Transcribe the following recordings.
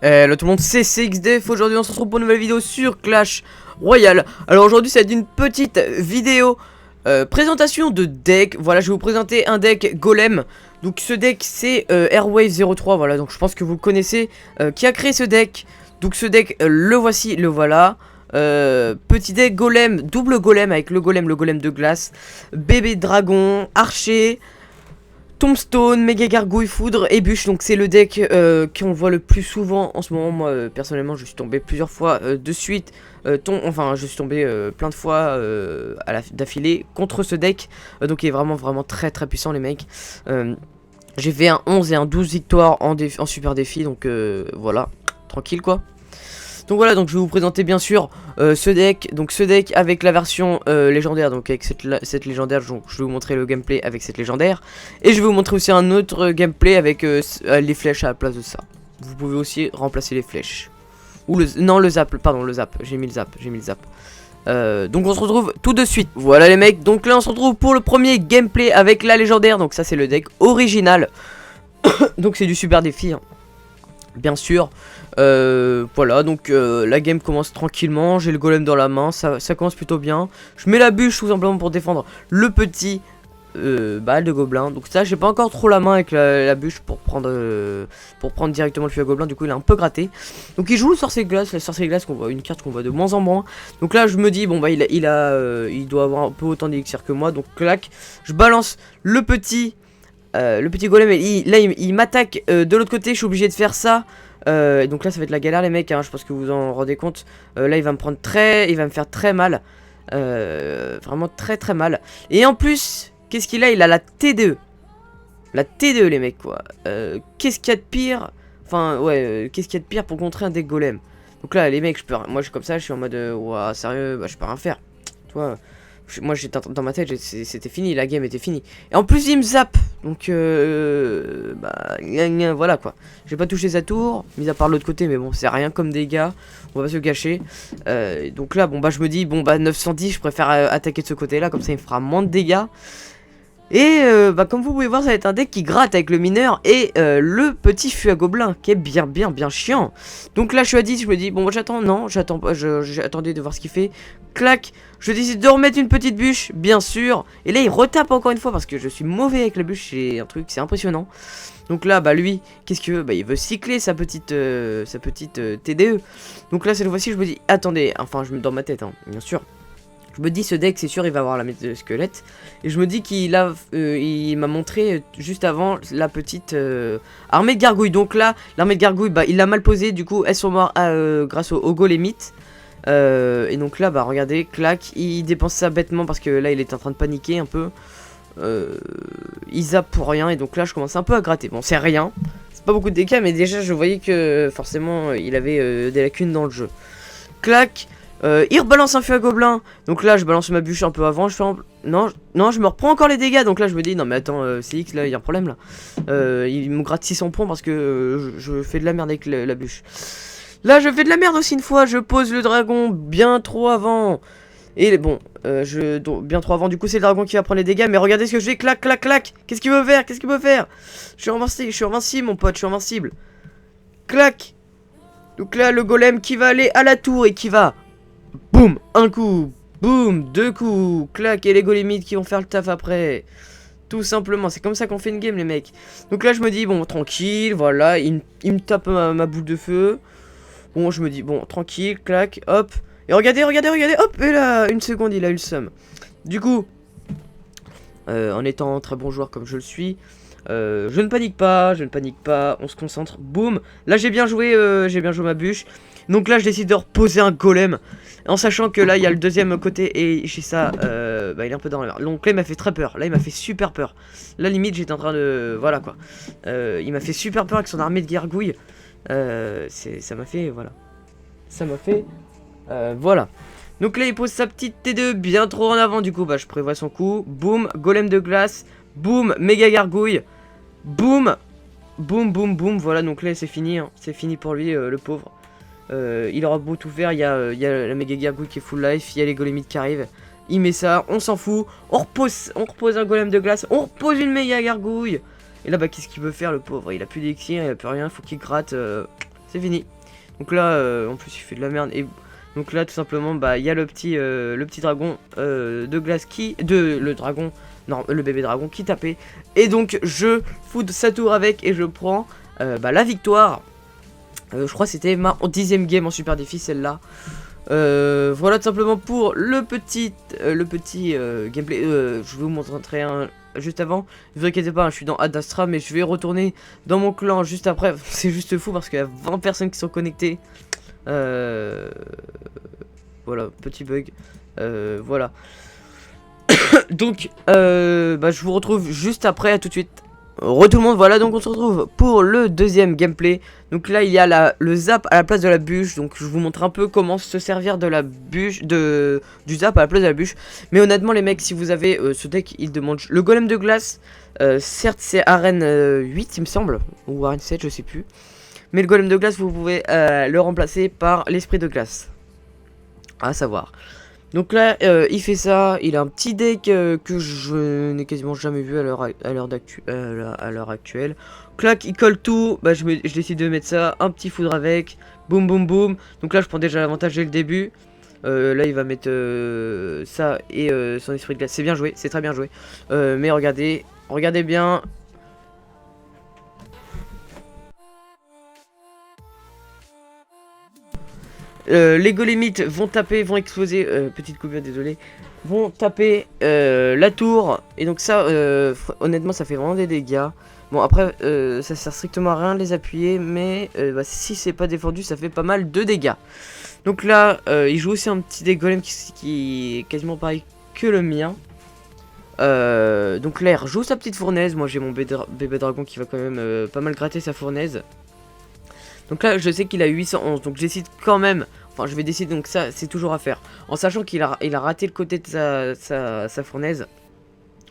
Hello tout le monde, c'est CXDF. Aujourd'hui on se retrouve pour une nouvelle vidéo sur Clash Royale. Alors aujourd'hui ça va être une petite vidéo présentation de deck. Voilà, je vais vous présenter un deck Golem. Donc ce deck c'est Airwave 03. Voilà, donc je pense que vous le connaissez. Qui a créé ce deck? Donc ce deck le voici, le voilà. Petit deck Golem, double Golem avec le Golem de glace, bébé dragon, archer, Tombstone, méga gargouille, foudre et bûche. Donc c'est le deck qu'on voit le plus souvent en ce moment. Moi personnellement je suis tombé plusieurs fois de suite. Enfin je suis tombé plein de fois d'affilée contre ce deck. Donc il est vraiment très puissant les mecs. J'ai fait un 11 et un 12 victoires en super défi. Donc voilà, tranquille quoi. Donc voilà, donc je vais vous présenter bien sûr ce deck. Donc ce deck avec la version légendaire. Donc avec cette légendaire, je vais vous montrer le gameplay avec cette légendaire. Et je vais vous montrer aussi un autre gameplay avec les flèches à la place de ça. Vous pouvez aussi remplacer les flèches. Ou le zap, pardon le zap, j'ai mis le zap. Donc on se retrouve tout de suite. Voilà les mecs, donc là on se retrouve pour le premier gameplay avec la légendaire. Donc ça c'est le deck original. Donc c'est du super défi hein. Bien sûr. Voilà, donc la game commence tranquillement. J'ai le golem dans la main, ça commence plutôt bien. Je mets la bûche tout simplement pour défendre le petit balle de gobelin. Donc ça j'ai pas encore trop la main avec la bûche pour prendre directement le feu à gobelin. Du coup il est un peu gratté. Donc il joue le sorcier glace. La sorcier glace qu'on voit, une carte qu'on voit de moins en moins. Donc là je me dis bon bah il doit avoir un peu autant d'élixir que moi. Donc clac, je balance le petit golem. Et là il m'attaque de l'autre côté. Je suis obligé de faire ça. Donc là ça va être la galère les mecs hein, je pense que vous en rendez compte. Là il va me faire très mal. Vraiment très mal. Et en plus qu'est-ce qu'il a? Il a la T2. La T2 les mecs quoi. Qu'est-ce qu'il y a de pire? Enfin ouais, qu'est-ce qu'il y a de pire pour contrer un deck golem? Donc là les mecs moi je suis comme ça, je suis en mode ouah sérieux, bah je peux rien faire. Toi moi j'étais dans ma tête, c'était fini, la game était finie. Et en plus il me zappe. Donc bah voilà quoi. J'ai pas touché sa tour, mis à part l'autre côté, mais bon c'est rien comme dégâts. On va pas se gâcher. Donc là bon bah je me dis bon bah 910, je préfère attaquer de ce côté là, comme ça il me fera moins de dégâts. Et bah comme vous pouvez voir ça va être un deck qui gratte avec le mineur et le petit fût à gobelin qui est bien chiant. Donc là je suis à 10, je me dis bon j'attends pas, j'attendais de voir ce qu'il fait. Clac, je décide de remettre une petite bûche bien sûr. Et là il retape encore une fois parce que je suis mauvais avec la bûche, c'est un truc, c'est impressionnant. Donc là bah lui, qu'est-ce qu'il veut? Bah il veut cycler sa petite TDE. Donc là cette fois-ci je me dis attendez, enfin je me dans ma tête hein, bien sûr. Je me dis ce deck c'est sûr il va avoir la méthode de squelette. Et je me dis qu'il m'a montré juste avant la petite armée de gargouilles. Donc là l'armée de gargouilles bah il l'a mal posée. Du coup elles sont mortes grâce au golémite. Et donc là bah regardez, clac, il dépense ça bêtement parce que là il est en train de paniquer un peu. Il zappe pour rien et donc là je commence un peu à gratter. Bon c'est rien, c'est pas beaucoup de dégâts mais déjà je voyais que forcément il avait des lacunes dans le jeu. Clac. Il rebalance un feu à gobelin. Donc là je balance ma bûche un peu avant. Non je me reprends encore les dégâts. Donc là je me dis non mais attends CX là il y a un problème là. Il me gratte 600 points parce que je fais de la merde avec la bûche. Là je fais de la merde aussi une fois. Je pose le dragon bien trop avant. Et bon bien trop avant. Du coup c'est le dragon qui va prendre les dégâts. Mais regardez ce que je fais. Clac. Qu'est-ce qu'il veut faire? Je suis invincible mon pote. Je suis invincible. Clac. Donc là le golem qui va aller à la tour et qui va boum, un coup, boum, deux coups, clac, et les golémites qui vont faire le taf après. Tout simplement, c'est comme ça qu'on fait une game les mecs. Donc là je me dis bon tranquille, voilà, il me tape ma boule de feu. Bon je me dis bon tranquille, clac, hop. Et regardez, hop, et là, une seconde il a eu le seum. Du coup, en étant un très bon joueur comme je le suis, je ne panique pas, on se concentre, boum. Là j'ai bien joué ma bûche. Donc là je décide de reposer un golem. En sachant que là il y a le deuxième côté et chez ça bah, il est un peu dans l'air. Donc là il m'a fait très peur, là il m'a fait super peur. Là limite j'étais en train de... Voilà quoi. Il m'a fait super peur avec son armée de gargouilles. Ça m'a fait... Voilà. Voilà. Donc là il pose sa petite T2 bien trop en avant. Du coup bah je prévois son coup. Boum, golem de glace. Boum, méga gargouille. Boum. Boum. Voilà donc là c'est fini hein. C'est fini pour lui le pauvre. Il aura beau tout faire, il y a la méga gargouille qui est full life, il y a les golémites qui arrivent. Il met ça, on s'en fout. On repose un golem de glace. On repose une méga gargouille. Et là, bah, qu'est-ce qu'il veut faire, le pauvre? Il a plus d'élixir, il a plus rien. Faut qu'il gratte. C'est fini. Donc là, en plus, il fait de la merde. Et donc là, tout simplement, bah, il y a le petit dragon de glace le dragon. Non, le bébé dragon qui tapait. Et donc, je fous de sa tour avec et je prends bah, la victoire. Je crois que c'était ma 10ème game en super défi, celle-là. Voilà tout simplement pour le petit gameplay. Je vais vous montrer un juste avant. Ne vous inquiétez pas, hein, je suis dans Ad Astra, mais je vais retourner dans mon clan juste après. C'est juste fou parce qu'il y a 20 personnes qui sont connectées. Voilà, petit bug. Voilà. Donc, bah, je vous retrouve juste après, à tout de suite. Re tout le monde, voilà, donc on se retrouve pour le deuxième gameplay. Donc là il y a le zap à la place de la bûche. Donc je vous montre un peu comment se servir de la bûche, du zap à la place de la bûche. Mais honnêtement les mecs, si vous avez ce deck, il demande le golem de glace. Certes c'est arène 8 il me semble, ou arène 7 je sais plus. Mais le golem de glace vous pouvez le remplacer par l'esprit de glace. À savoir. Donc là, il fait ça, il a un petit deck que je n'ai quasiment jamais vu à l'heure actuelle. Clac, il colle tout, bah, je décide de mettre ça, un petit foudre avec, boum boum boum. Donc là, je prends déjà l'avantage dès le début. Là, il va mettre ça et son esprit de glace. C'est bien joué, c'est très bien joué. Mais regardez bien. Les golémites vont taper, vont exploser, petite coupure désolé, vont taper la tour. Et donc ça, honnêtement ça fait vraiment des dégâts. Bon après, ça sert strictement à rien de les appuyer, mais bah, si c'est pas défendu ça fait pas mal de dégâts. Donc là, il joue aussi un petit deck golem qui est quasiment pareil que le mien. Donc là il rejoue sa petite fournaise, moi j'ai mon bébé dragon qui va quand même pas mal gratter sa fournaise. Donc là je sais qu'il a 811, donc j'décide quand même, enfin je vais décider, donc ça c'est toujours à faire. En sachant qu'il a raté le côté de sa fournaise,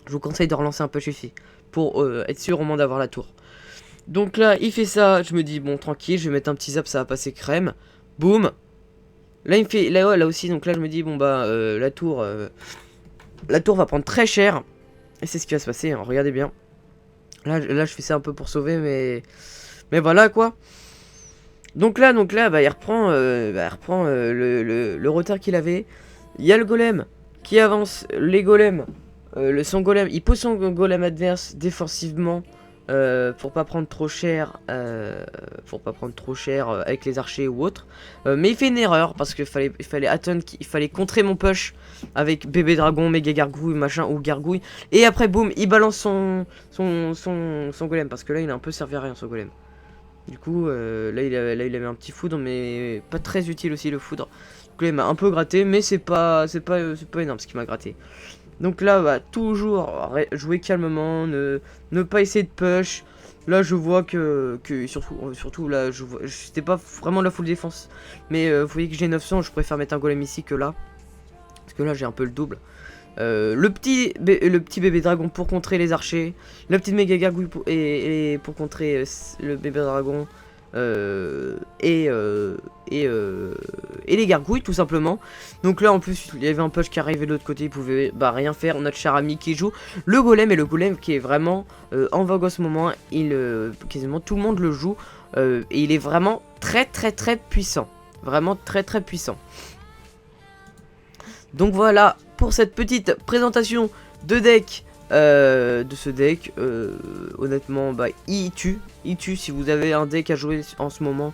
je vous conseille de relancer un peu Chiffy pour être sûr au moins d'avoir la tour. Donc là il fait ça, je me dis bon tranquille, je vais mettre un petit zap, ça va passer crème. Boum. Là il me fait, là aussi, donc là je me dis bon bah la tour va prendre très cher. Et c'est ce qui va se passer, hein, regardez bien. Là je fais ça un peu pour sauver, mais voilà quoi. Donc là bah, il reprend, le retard qu'il avait. Il y a le golem qui avance. Les golems, son golem, il pose son golem adverse défensivement pour pas prendre trop cher, avec les archers ou autre. Mais il fait une erreur parce qu'il fallait attendre, il fallait contrer mon push avec bébé dragon, méga gargouille, machin ou gargouille. Et après boum, il balance son golem parce que là il a un peu servi à rien son golem. Du coup, là il avait un petit foudre, mais pas très utile aussi le foudre. Donc là il m'a un peu gratté, mais c'est pas énorme ce qu'il m'a gratté. Donc là, bah, toujours jouer calmement, ne pas essayer de push. Là je vois que surtout là, c'était pas vraiment la full défense. Mais vous voyez que j'ai 900, je préfère mettre un golem ici que là. Parce que là j'ai un peu le double. Le petit bébé dragon pour contrer les archers. La petite méga gargouille pour contrer le bébé dragon. Et les gargouilles tout simplement. Donc là en plus il y avait un push qui arrivait de l'autre côté. Il pouvait rien faire. On a notre cher ami qui joue le golem. Et le golem qui est vraiment en vogue en ce moment. Quasiment tout le monde le joue. Et il est vraiment très puissant. Vraiment très puissant. Donc voilà pour cette petite présentation de deck, ce deck. Honnêtement bah il tue si vous avez un deck à jouer en ce moment,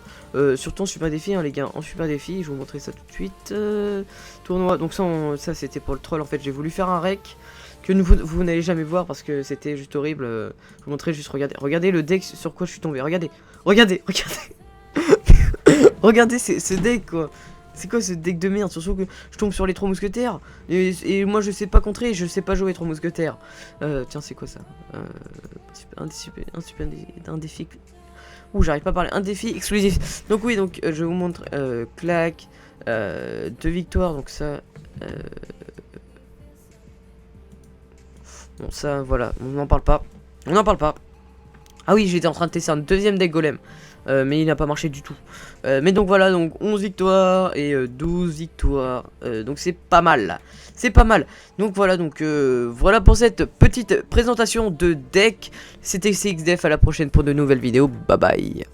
surtout en super défi hein, les gars, en super défi. Je vais vous montrer ça tout de suite. Tournoi, donc ça c'était pour le troll en fait. J'ai voulu faire un rec que vous n'allez jamais voir parce que c'était juste horrible. Je vous montrer juste, regardez le deck sur quoi je suis tombé. Regardez regardez ce deck quoi. C'est quoi ce deck de merde? Surtout que je tombe sur les 3 mousquetaires. Et moi je sais pas contrer, je sais pas jouer 3 mousquetaires. Tiens, c'est quoi ça? Un défi. Ouh, j'arrive pas à parler. Un défi exclusif. Donc oui, donc je vous montre. Clac. 2 victoires, donc ça. Bon, ça, voilà. On n'en parle pas. Ah oui, j'étais en train de tester un deuxième deck golem. Mais il n'a pas marché du tout. Mais donc voilà, donc 11 victoires et 12 victoires. Donc c'est pas mal là. C'est pas mal. Donc voilà, voilà pour cette petite présentation de deck. C'était CXDF, à la prochaine pour de nouvelles vidéos. Bye bye.